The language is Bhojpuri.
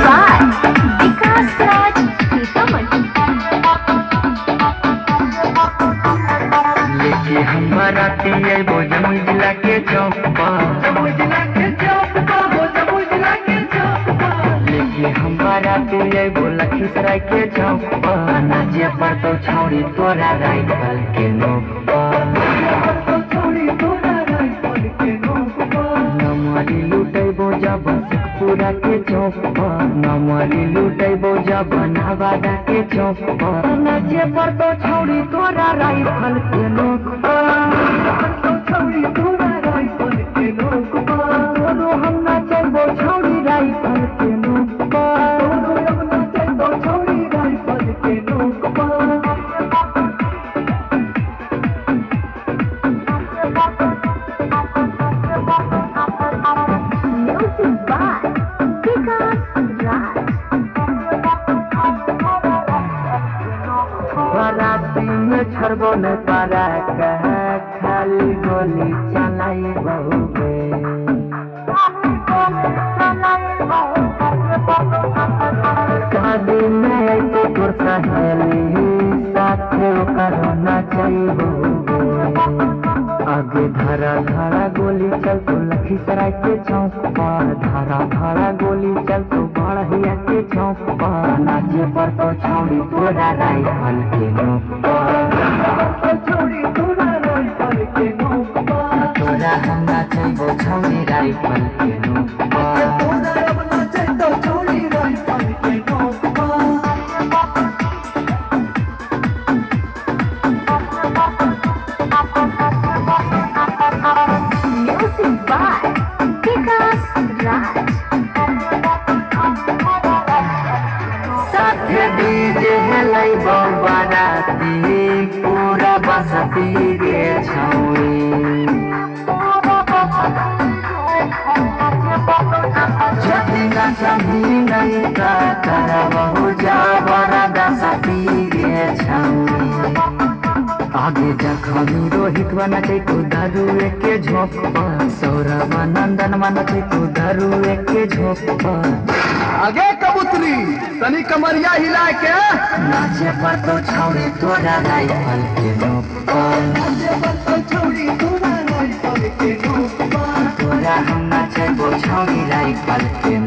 by Vikas Raj Sitaman. लेके हमारा पिए वो जमुई जिला के चौक पर, जमुई जिला के चौक पर, वो जमुई जिला के चौक पर। लेके हमारा पिए वो लखीसराय के चौक पर, नाचे पर तो छौड़ी तोरा राइफल के नोक पर, नमरी लुटैबो जब शेखपुरा के चौक पर, नमरी लुटैबो जब नवादा के चौक पर, नाचे पर तो छौड़ी तोरा राइफल के नोक पर, छौड़ी तोरा राइफल के नोक पर, हम नाचैबो छौड़ी राइफल के नोक पर, हम नाचैबो छौड़ी राइफल के नोक पर। Music by Vikas Raj. बाराती में छरबो न पारा कह खाली गोली चलाई बहुगे, शादी में अइते तोर सहेली साथे ओकर होना चाहिए। आगे धारा धारा गोली चल तो लखीसराय के चौक पर, धारा धारा गोली चल तो बड़हिया के चौक पर, नाचे पर तो छौड़ी तोरा राइफल के नोक पर, छौड़ी तोरा राइफल के नोक पर, तोरा हम नाचैबो छौड़ी राइफल के नोक पर, तोरा हम नाचैबो छौड़ी राइफल के नोक पर। Music by Vikas Raj. साथे डीजे हेलै बाराती पूरा बसती गे छौड़ी, जति नचही नहीं का करबहु जबरदस्ती गे छौड़ी। आगे जखमी रोहित नचे को दारुए के झोंक पर, सौरभ नंदन नचे को दारुए के झोंक पर, आगे कबूतरी तनी कमरिया हिला के नाचे पर तो छौड़ी तोरा राइफल के नोक पर, नाचे पर तो छौड़ी तोरा राइफल के नोक पर, तोरा हम नाचैबो छौड़ी राइफल के